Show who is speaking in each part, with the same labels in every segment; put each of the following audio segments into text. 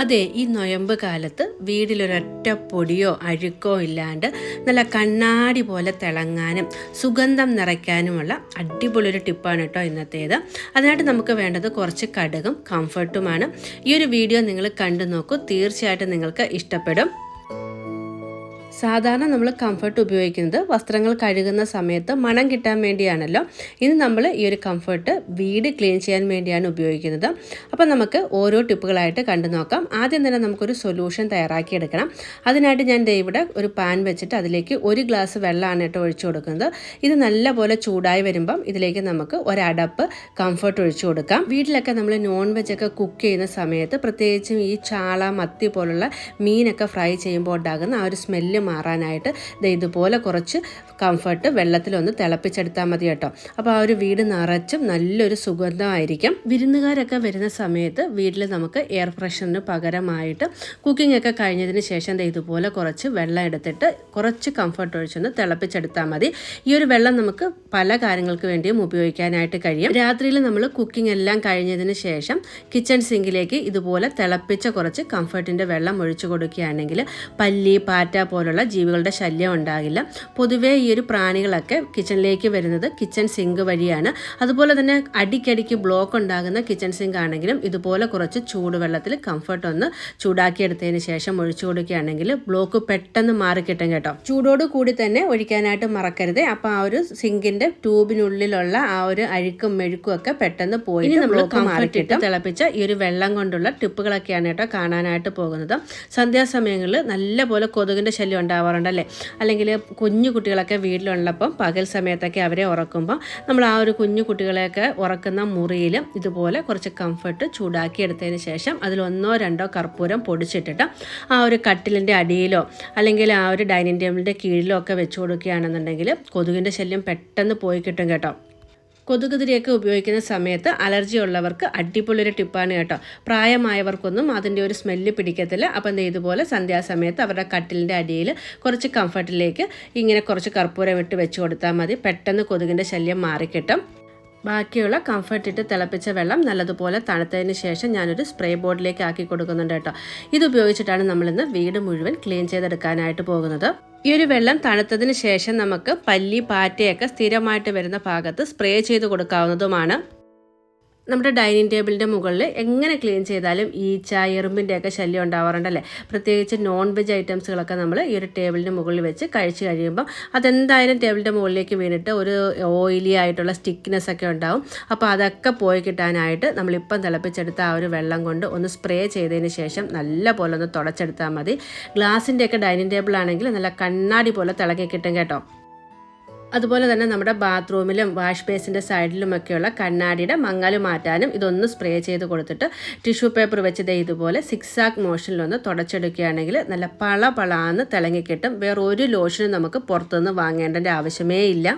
Speaker 1: അതെ, ഈ നൊയമ്പ് കാലത്ത് വീട്ടിലൊരൊറ്റ പൊടിയോ അഴുക്കോ ഇല്ലാണ്ട് നല്ല കണ്ണാടി പോലെ തിളങ്ങാനും സുഗന്ധം നിറയ്ക്കാനുമുള്ള അടിപൊളി ഒരു ടിപ്പാണ് കേട്ടോ ഇന്നത്തേത്. അതിനായിട്ട് നമുക്ക് വേണ്ടത് കുറച്ച് കടുകും കംഫർട്ടുമാണ്. ഈ ഒരു വീഡിയോ നിങ്ങൾ കണ്ടു നോക്കൂ, തീർച്ചയായിട്ടും നിങ്ങൾക്ക് ഇഷ്ടപ്പെടും. സാധാരണ നമ്മൾ കംഫർട്ട് ഉപയോഗിക്കുന്നത് വസ്ത്രങ്ങൾ കഴുകുന്ന സമയത്ത് മണം കിട്ടാൻ വേണ്ടിയാണല്ലോ. ഇന്ന് നമ്മൾ ഈ ഒരു കംഫർട്ട് വീട് ക്ലീൻ ചെയ്യാൻ വേണ്ടിയാണ് ഉപയോഗിക്കുന്നത്. അപ്പോൾ നമുക്ക് ഓരോ ടിപ്പുകളായിട്ട് കണ്ടു നോക്കാം. ആദ്യം തന്നെ നമുക്കൊരു സൊല്യൂഷൻ തയ്യാറാക്കിയെടുക്കണം. അതിനായിട്ട് ഞാൻ ഇവിടെ ഒരു പാൻ വെച്ചിട്ട് അതിലേക്ക് 1 ഗ്ലാസ് വെള്ളമാണ് കേട്ടോ ഒഴിച്ചു കൊടുക്കുന്നത്. ഇത് നല്ലപോലെ ചൂടായി വരുമ്പം ഇതിലേക്ക് നമുക്ക് ഒരടപ്പ് കംഫർട്ട് ഒഴിച്ചു കൊടുക്കാം. വീട്ടിലൊക്കെ നമ്മൾ നോൺ വെജ് ഒക്കെ കുക്ക് ചെയ്യുന്ന സമയത്ത് പ്രത്യേകിച്ചും ഈ ചാള, മത്തി പോലുള്ള മീനൊക്കെ ഫ്രൈ ചെയ്യുമ്പോൾ ഉണ്ടാകുന്ന ആ ഒരു സ്മെല്ല് മാറാനായിട്ട് ഇതുപോലെ കുറച്ച് കംഫർട്ട് വെള്ളത്തിലൊന്ന് തിളപ്പിച്ചെടുത്താൽ മതി കേട്ടോ. അപ്പോൾ ആ ഒരു വീട് നിറച്ചും നല്ലൊരു സുഗന്ധമായിരിക്കും. വിരുന്നുകാരൊക്കെ വരുന്ന സമയത്ത് വീട്ടിൽ നമുക്ക് എയർ ഫ്രഷറിന് പകരമായിട്ട് കുക്കിംഗ് ഒക്കെ കഴിഞ്ഞതിന് ശേഷം ഇതുപോലെ കുറച്ച് വെള്ളം എടുത്തിട്ട് കുറച്ച് കംഫർട്ട് ഒഴിച്ചൊന്ന് തിളപ്പിച്ചെടുത്താൽ മതി. ഈ ഒരു വെള്ളം നമുക്ക് പല കാര്യങ്ങൾക്ക് വേണ്ടിയും ഉപയോഗിക്കാനായിട്ട് കഴിയും. രാത്രിയിൽ നമ്മൾ കുക്കിംഗ് എല്ലാം കഴിഞ്ഞതിന് ശേഷം കിച്ചൺ സിങ്കിലേക്ക് ഇതുപോലെ തിളപ്പിച്ച കുറച്ച് കംഫർട്ടിൻ്റെ വെള്ളം ഒഴിച്ചു കൊടുക്കുകയാണെങ്കിൽ പല്ലി, പാറ്റ പോലുള്ള ജീവികളുടെ ശല്യം ഉണ്ടാകില്ല. പൊതുവേ ഈ ഒരു പ്രാണികളൊക്കെ കിച്ചണിലേക്ക് വരുന്നത് കിച്ചൺ സിങ്ക് വഴിയാണ്. അതുപോലെ തന്നെ അടിക്കടിക്ക് ബ്ലോക്ക് ഉണ്ടാകുന്ന കിച്ചൺ സിങ്ക് ആണെങ്കിലും ഇതുപോലെ കുറച്ച് ചൂടുവെള്ളത്തിൽ കംഫർട്ട് ഒന്ന് ചൂടാക്കിയെടുത്തതിന് ശേഷം ഒഴിച്ചു കൊടുക്കുകയാണെങ്കിൽ ബ്ലോക്ക് പെട്ടെന്ന് മാറിക്കിട്ടും കേട്ടോ. ചൂടോട് കൂടി തന്നെ ഒഴിക്കാനായിട്ട് മറക്കരുത്. അപ്പോൾ ആ ഒരു സിങ്കിന്റെ ട്യൂബിനുള്ളിലുള്ള ആ ഒരു അഴുക്കും മെഴുക്കും ഒക്കെ പെട്ടെന്ന് പോയി നമ്മൾ മാറിക്കിട്ടും. തിളപ്പിച്ച ഈ ഒരു വെള്ളം കൊണ്ടുള്ള ടിപ്പുകളൊക്കെയാണ് കേട്ടോ കാണാനായിട്ട് പോകുന്നത്. സന്ധ്യാസമയങ്ങളിൽ നല്ലപോലെ കൊതുകിന്റെ ശല്യം ഉണ്ടാവാറുണ്ടല്ലേ. അല്ലെങ്കിൽ കുഞ്ഞു കുട്ടികളൊക്കെ വീട്ടിലുള്ളപ്പം പകൽ സമയത്തൊക്കെ അവരെ ഉറക്കുമ്പോൾ നമ്മൾ ആ ഒരു കുഞ്ഞു കുട്ടികളെയൊക്കെ ഉറക്കുന്ന മുറിയിൽ ഇതുപോലെ കുറച്ച് കംഫർട്ട് ചൂടാക്കി എടുത്തതിന് ശേഷം അതിൽ 1-2 കർപ്പൂരം പൊടിച്ചിട്ടിട്ട് ആ ഒരു കട്ടിലിൻ്റെ അടിയിലോ അല്ലെങ്കിൽ ആ ഒരു ഡൈനിങ് ടേബിളിൻ്റെ കീഴിലോ ഒക്കെ വെച്ച് കൊടുക്കുകയാണെന്നുണ്ടെങ്കിൽ കൊതുകിൻ്റെ ശല്യം പെട്ടെന്ന് പോയി കിട്ടും കേട്ടോ. കൊതുകുതിരിയൊക്കെ ഉപയോഗിക്കുന്ന സമയത്ത് അലർജി ഉള്ളവർക്ക് അടിപൊളിയൊരു ടിപ്പാണ് കേട്ടോ. പ്രായമായവർക്കൊന്നും അതിൻ്റെ ഒരു സ്മെല്ല് പിടിക്കത്തില്ല. അപ്പം ഇതുപോലെ സന്ധ്യാസമയത്ത് അവരുടെ കട്ടിലിൻ്റെ അടിയിൽ കുറച്ച് കംഫർട്ടിലേക്ക് ഇങ്ങനെ കുറച്ച് കർപ്പൂരം ഇട്ട് വെച്ച് കൊടുത്താൽ മതി. പെട്ടെന്ന് കൊതുകിൻ്റെ ശല്യം മാറിക്കിട്ടും. ബാക്കിയുള്ള കംഫർട്ട് ഇട്ട് തിളപ്പിച്ച വെള്ളം നല്ലതുപോലെ തണുത്തതിന് ശേഷം ഞാനൊരു സ്പ്രേ ബോർഡിലേക്ക് ആക്കി കൊടുക്കുന്നുണ്ട് കേട്ടോ. ഇതുപയോഗിച്ചിട്ടാണ് നമ്മളിന്ന് വീട് മുഴുവൻ ക്ലീൻ ചെയ്തെടുക്കാനായിട്ട് പോകുന്നത്. ഈ ഒരു വെള്ളം തണുത്തതിന് ശേഷം നമുക്ക് പല്ലി, പാറ്റയൊക്കെ സ്ഥിരമായിട്ട് വരുന്ന ഭാഗത്ത് സ്പ്രേ ചെയ്ത് കൊടുക്കാവുന്നതുമാണ്. നമ്മുടെ ഡൈനിങ് ടേബിളിൻ്റെ മുകളിൽ എങ്ങനെ ക്ലീൻ ചെയ്താലും ഈച്ച, എറുമ്പിൻ്റെയൊക്കെ ശല്യം ഉണ്ടാവാറുണ്ടല്ലേ. പ്രത്യേകിച്ച് നോൺ വെജ് ഐറ്റംസുകളൊക്കെ നമ്മൾ ഈ ഒരു ടേബിളിൻ്റെ മുകളിൽ വെച്ച് കഴിച്ച് കഴിയുമ്പോൾ അതെന്തായാലും ടേബിളിൻ്റെ മുകളിലേക്ക് വീണിട്ട് ഒരു ഓയിലി ആയിട്ടുള്ള സ്റ്റിക്നെസ് ഒക്കെ ഉണ്ടാവും. അപ്പോൾ അതൊക്കെ പോയി കിട്ടാനായിട്ട് നമ്മളിപ്പം തിളപ്പിച്ചെടുത്ത ആ ഒരു വെള്ളം കൊണ്ട് ഒന്ന് സ്പ്രേ ചെയ്തതിന് ശേഷം നല്ല പോലെ ഒന്ന് തുടച്ചെടുത്താൽ മതി. ഗ്ലാസിൻ്റെയൊക്കെ ഡൈനിങ് ടേബിൾ ആണെങ്കിൽ നല്ല കണ്ണാടി പോലെ തിളക്കി കിട്ടും കേട്ടോ. അതുപോലെ തന്നെ നമ്മുടെ ബാത്റൂമിലും വാഷ് ബേസിൻ്റെ സൈഡിലുമൊക്കെയുള്ള കണ്ണാടിയുടെ മങ്ങൽ മാറ്റാനും ഇതൊന്ന് സ്പ്രേ ചെയ്ത് കൊടുത്തിട്ട് ടിഷ്യൂ പേപ്പർ വെച്ച് ഇതുപോലെ സിക്സാക്ക് മോഷനിലൊന്ന് തുടച്ചെടുക്കുകയാണെങ്കിൽ നല്ല പളാന്ന് തിളങ്ങിക്കിട്ടും. വേറെ ഒരു ലോഷനും നമുക്ക് പുറത്തുനിന്ന് വാങ്ങേണ്ട ആവശ്യമേ ഇല്ല.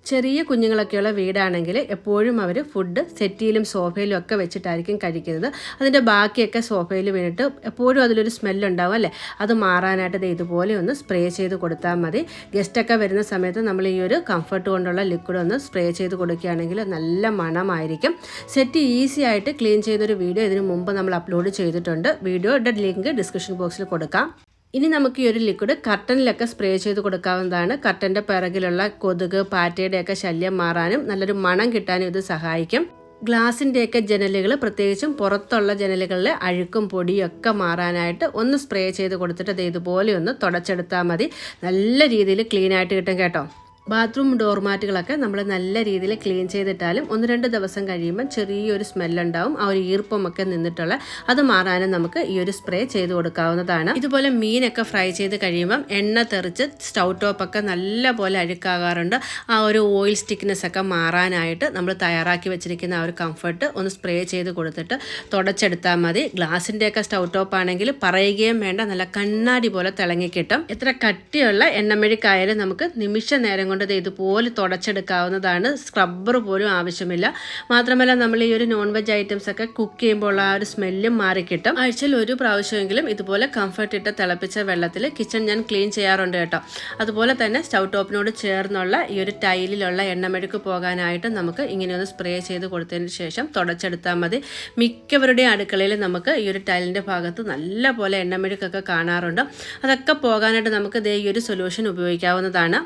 Speaker 1: ചെറിയ കുഞ്ഞുങ്ങളൊക്കെയുള്ള വീടാണെങ്കിൽ എപ്പോഴും അവർ ഫുഡ് സെറ്റിയിലും സോഫയിലും ഒക്കെ വെച്ചിട്ടായിരിക്കും കഴിക്കുന്നത്. അതിൻ്റെ ബാക്കിയൊക്കെ സോഫയിൽ വീണിട്ട് എപ്പോഴും അതിലൊരു സ്മെല്ലുണ്ടാവും അല്ലേ. അത് മാറാനായിട്ട് ഇതുപോലെ ഒന്ന് സ്പ്രേ ചെയ്ത് കൊടുത്താൽ മതി. ഗസ്റ്റൊക്കെ വരുന്ന സമയത്ത് നമ്മൾ ഈ ഒരു കംഫർട്ട് കൊണ്ടുള്ള ലിക്വിഡ് ഒന്ന് സ്പ്രേ ചെയ്ത് കൊടുക്കുകയാണെങ്കിൽ നല്ല മണമായിരിക്കും. സെറ്റ് ഈസി ആയിട്ട് ക്ലീൻ ചെയ്യുന്നൊരു വീഡിയോ ഇതിനു മുമ്പ് നമ്മൾ അപ്ലോഡ് ചെയ്തിട്ടുണ്ട്. വീഡിയോയുടെ ലിങ്ക് ഡിസ്ക്രിപ്ഷൻ ബോക്സിൽ കൊടുക്കാം. ഇനി നമുക്ക് ഈ ഒരു ലിക്വിഡ് കർട്ടനിലൊക്കെ സ്പ്രേ ചെയ്ത് കൊടുക്കാവുന്നതാണ്. കർട്ടൻ്റെ പിറകിലുള്ള കൊതുക്, പാറ്റയുടെയൊക്കെ ശല്യം മാറാനും നല്ലൊരു മണം കിട്ടാനും ഇത് സഹായിക്കും. ഗ്ലാസിൻ്റെയൊക്കെ ജനലുകൾ, പ്രത്യേകിച്ചും പുറത്തുള്ള ജനലുകളിലെ അഴുക്കും പൊടിയും ഒക്കെ മാറാനായിട്ട് ഒന്ന് സ്പ്രേ ചെയ്ത് കൊടുത്തിട്ട് ഇതുപോലെ ഒന്ന് തുടച്ചെടുത്താൽ മതി. നല്ല രീതിയിൽ ക്ലീൻ ആയിട്ട് കിട്ടും കേട്ടോ. ബാത്റൂം ഡോർമാറ്റുകളൊക്കെ നമ്മൾ നല്ല രീതിയിൽ ക്ലീൻ ചെയ്തിട്ടാലും 1-2 ദിവസം കഴിയുമ്പോൾ ചെറിയൊരു സ്മെല്ലുണ്ടാവും. ആ ഒരു ഈർപ്പമൊക്കെ നിന്നിട്ടുള്ള അത് മാറാനും നമുക്ക് ഈ ഒരു സ്പ്രേ ചെയ്ത് കൊടുക്കാവുന്നതാണ്. ഇതുപോലെ മീനൊക്കെ ഫ്രൈ ചെയ്ത് കഴിയുമ്പം എണ്ണ തെറിച്ച് സ്റ്റൗ ടോപ്പൊക്കെ നല്ല പോലെ അഴുക്കാകാറുണ്ട്. ആ ഒരു ഓയിൽ സ്റ്റിക്നെസ് ഒക്കെ മാറാനായിട്ട് നമ്മൾ തയ്യാറാക്കി വെച്ചിരിക്കുന്ന ആ ഒരു കംഫർട്ട് ഒന്ന് സ്പ്രേ ചെയ്ത് കൊടുത്തിട്ട് തുടച്ചെടുത്താൽ മതി. ഗ്ലാസിൻ്റെയൊക്കെ സ്റ്റൗ ടോപ്പ് ആണെങ്കിൽ പറയുകയും വേണ്ട, നല്ല കണ്ണാടി പോലെ തിളങ്ങിക്കിട്ടും. എത്ര കട്ടിയുള്ള എണ്ണമെഴുക്കായാലും നമുക്ക് നിമിഷ നേരം കൊണ്ട് ഇതുപോലെ തുടച്ചെടുക്കാവുന്നതാണ്. സ്ക്രബ്ബർ പോലും ആവശ്യമില്ല. മാത്രമല്ല നമ്മൾ ഈ ഒരു നോൺ വെജ് ഐറ്റംസ് ഒക്കെ കുക്ക് ചെയ്യുമ്പോൾ ആ ഒരു സ്മെല്ലും മാറിക്കിട്ടും. ആഴ്ചയിൽ ഒരു പ്രാവശ്യമെങ്കിലും ഇതുപോലെ കംഫർട്ട് ഇട്ട് തിളപ്പിച്ച വെള്ളത്തിൽ കിച്ചൺ ഞാൻ ക്ലീൻ ചെയ്യാറുണ്ട് കേട്ടോ. അതുപോലെ തന്നെ സ്റ്റൗ ടോപ്പിനോട് ചേർന്നുള്ള ഈ ഒരു ടൈലിലുള്ള എണ്ണമെഴുക്ക് പോകാനായിട്ട് നമുക്ക് ഇങ്ങനെയൊന്ന് സ്പ്രേ ചെയ്ത് കൊടുത്തതിന് ശേഷം തുടച്ചെടുത്താൽ മതി. മിക്കവരുടെയും അടുക്കളയിൽ നമുക്ക് ഈ ഒരു ടൈലിൻ്റെ ഭാഗത്ത് നല്ല പോലെ എണ്ണമെഴുക്കൊക്കെ കാണാറുണ്ട്. അതൊക്കെ പോകാനായിട്ട് നമുക്ക് ഈ ഒരു സൊല്യൂഷൻ ഉപയോഗിക്കാവുന്നതാണ്.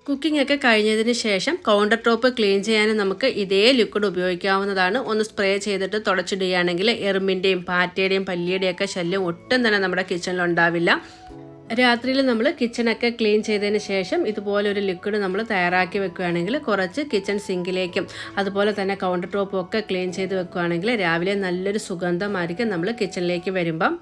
Speaker 1: കുക്കിംഗ് ഒക്കെ കഴിഞ്ഞതിന് ശേഷം കൗണ്ടർ ടോപ്പ് ക്ലീൻ ചെയ്യാനും നമുക്ക് ഇതേ ലിക്വിഡ് ഉപയോഗിക്കാവുന്നതാണ്. ഒന്ന് സ്പ്രേ ചെയ്തിട്ട് തുടച്ചിടുകയാണെങ്കിൽ എറുമ്പിൻ്റെയും പാറ്റയുടെയും പല്ലിയുടെയും ഒക്കെ ശല്യം ഒട്ടും തന്നെ നമ്മുടെ കിച്ചണിൽ ഉണ്ടാവില്ല. രാത്രിയിൽ നമ്മൾ കിച്ചണൊക്കെ ക്ലീൻ ചെയ്തതിന് ശേഷം ഇതുപോലെ ഒരു ലിക്വിഡ് നമ്മൾ തയ്യാറാക്കി വെക്കുകയാണെങ്കിൽ കുറച്ച് കിച്ചൺ സിങ്കിലേക്കും അതുപോലെ തന്നെ കൗണ്ടർ ടോപ്പും ഒക്കെ ക്ലീൻ ചെയ്ത് വെക്കുകയാണെങ്കിൽ രാവിലെ നല്ലൊരു സുഗന്ധമായിരിക്കും നമ്മൾ കിച്ചണിലേക്ക് വരുമ്പം.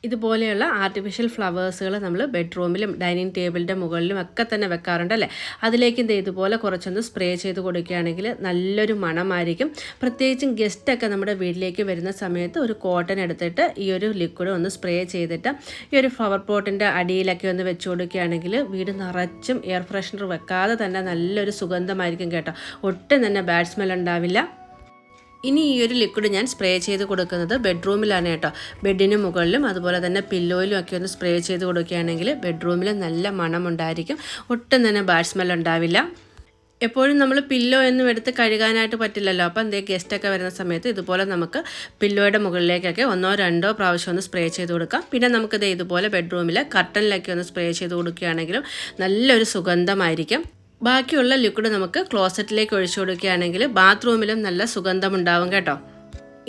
Speaker 1: ഇതുപോലെയുള്ള ആർട്ടിഫിഷ്യൽ ഫ്ലവേഴ്സുകൾ നമ്മൾ ബെഡ്റൂമിലും ഡൈനിങ് ടേബിളിൻ്റെ മുകളിലും ഒക്കെ തന്നെ വെക്കാറുണ്ട് അല്ലേ. അതിലേക്ക് ഇതുപോലെ കുറച്ചൊന്ന് സ്പ്രേ ചെയ്ത് കൊടുക്കുകയാണെങ്കിൽ നല്ലൊരു മണമായിരിക്കും. പ്രത്യേകിച്ചും ഗസ്റ്റൊക്കെ നമ്മുടെ വീട്ടിലേക്ക് വരുന്ന സമയത്ത് ഒരു കോട്ടൺ എടുത്തിട്ട് ഈ ഒരു ലിക്വിഡ് ഒന്ന് സ്പ്രേ ചെയ്തിട്ട് ഈ ഒരു ഫ്ലവർ പോട്ടിൻ്റെ അടിയിലൊക്കെ ഒന്ന് വെച്ച് കൊടുക്കുകയാണെങ്കിൽ വീട് നിറച്ചും എയർ ഫ്രഷ്നർ വെക്കാതെ തന്നെ നല്ലൊരു സുഗന്ധമായിരിക്കും കേട്ടോ. ഒട്ടും തന്നെ ബാഡ് സ്മെൽ ഉണ്ടാവില്ല. ഇനി ഈ ഒരു ലിക്വിഡ് ഞാൻ സ്പ്രേ ചെയ്ത് കൊടുക്കുന്നത് ബെഡ്റൂമിലാണ് കേട്ടോ. ബെഡിന് മുകളിലും അതുപോലെ തന്നെ പില്ലോയിലും ഒക്കെ ഒന്ന് സ്പ്രേ ചെയ്ത് കൊടുക്കുകയാണെങ്കിൽ ബെഡ്റൂമിൽ നല്ല മണമുണ്ടായിരിക്കും. ഒട്ടും തന്നെ ബാഡ് സ്മെൽ ഉണ്ടാവില്ല. എപ്പോഴും നമ്മൾ പില്ലോ ഒന്നും എടുത്ത് കഴുകാനായിട്ട് പറ്റില്ലല്ലോ. അപ്പം ഗസ്റ്റൊക്കെ വരുന്ന സമയത്ത് ഇതുപോലെ നമുക്ക് പില്ലോയുടെ മുകളിലേക്കൊക്കെ 1-2 പ്രാവശ്യം ഒന്ന് സ്പ്രേ ചെയ്ത് കൊടുക്കാം. പിന്നെ നമുക്കിത് ഇതുപോലെ ബെഡ്റൂമിൽ കർട്ടനിലൊക്കെ ഒന്ന് സ്പ്രേ ചെയ്ത് കൊടുക്കുകയാണെങ്കിലും നല്ലൊരു സുഗന്ധമായിരിക്കും. ബാക്കിയുള്ള ലിക്വിഡ് നമുക്ക് ക്ലോസറ്റിലേക്ക് ഒഴിച്ചു കൊടുക്കുകയാണെങ്കിൽ ബാത്റൂമിലും നല്ല സുഗന്ധമുണ്ടാവും കേട്ടോ.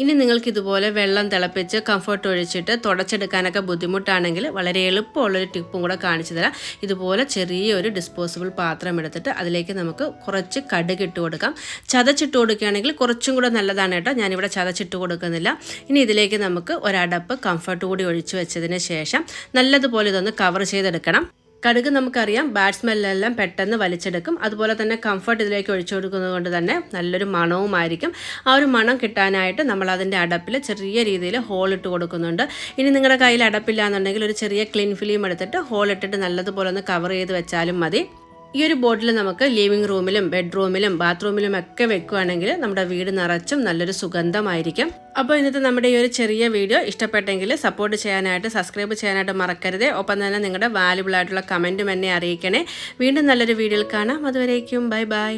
Speaker 1: ഇനി നിങ്ങൾക്ക് ഇതുപോലെ വെള്ളം തിളപ്പിച്ച് കംഫർട്ട് ഒഴിച്ചിട്ട് തുടച്ചെടുക്കാനൊക്കെ ബുദ്ധിമുട്ടാണെങ്കിൽ വളരെ എളുപ്പമുള്ളൊരു ടിപ്പും കൂടെ കാണിച്ചു തരാം. ഇതുപോലെ ചെറിയൊരു ഡിസ്പോസിബിൾ പാത്രം എടുത്തിട്ട് അതിലേക്ക് നമുക്ക് കുറച്ച് കടുക് ഇട്ട് കൊടുക്കാം. ചതച്ചിട്ട് കൊടുക്കുകയാണെങ്കിൽ കുറച്ചും കൂടെ നല്ലതാണ് കേട്ടോ. ഞാനിവിടെ ചതച്ചിട്ട് കൊടുക്കുന്നില്ല. ഇനി ഇതിലേക്ക് നമുക്ക് ഒരടപ്പ് കംഫർട്ട് കൂടി ഒഴിച്ചു വെച്ചതിന് ശേഷം നല്ലതുപോലെ ഇതൊന്ന് കവർ ചെയ്തെടുക്കണം. കടുക് നമുക്കറിയാം ബാഡ് സ്മെല്ലെല്ലാം പെട്ടെന്ന് വലിച്ചെടുക്കും. അതുപോലെ തന്നെ കംഫർട്ട് ഇതിലേക്ക് ഒഴിച്ചു കൊടുക്കുന്നത് കൊണ്ട് തന്നെ നല്ലൊരു മണവുമായിരിക്കും. ആ ഒരു മണം കിട്ടാനായിട്ട് നമ്മൾ അതിൻ്റെ അടപ്പിൽ ചെറിയ രീതിയിൽ ഹോൾ ഇട്ട് കൊടുക്കുന്നുണ്ട്. ഇനി നിങ്ങളുടെ കയ്യിൽ അടപ്പില്ല എന്നുണ്ടെങ്കിൽ ഒരു ചെറിയ ക്ലീൻ ഫിലിം എടുത്തിട്ട് ഹോൾ ഇട്ടിട്ട് നല്ലതുപോലെ ഒന്ന് കവർ ചെയ്ത് വെച്ചാലും മതി. ഈ ഒരു ബോട്ടിൽ നമുക്ക് ലിവിങ് റൂമിലും ബെഡ്റൂമിലും ബാത്റൂമിലും ഒക്കെ വെക്കുകയാണെങ്കിൽ നമ്മുടെ വീട് നിറച്ചും നല്ലൊരു സുഗന്ധമായിരിക്കും. അപ്പോൾ ഇന്നത്തെ നമ്മുടെ ഈ ഒരു ചെറിയ വീഡിയോ ഇഷ്ടപ്പെട്ടെങ്കിൽ സപ്പോർട്ട് ചെയ്യാനായിട്ട് സബ്സ്ക്രൈബ് ചെയ്യാനായിട്ട് മറക്കരുത്. ഒപ്പം തന്നെ നിങ്ങളുടെ വാല്യുബിൾ ആയിട്ടുള്ള കമൻറ്റും എന്നെ അറിയിക്കണേ. വീണ്ടും നല്ലൊരു വീഡിയോയിൽ കാണാം. അതുവരേക്കും ബൈ ബൈ.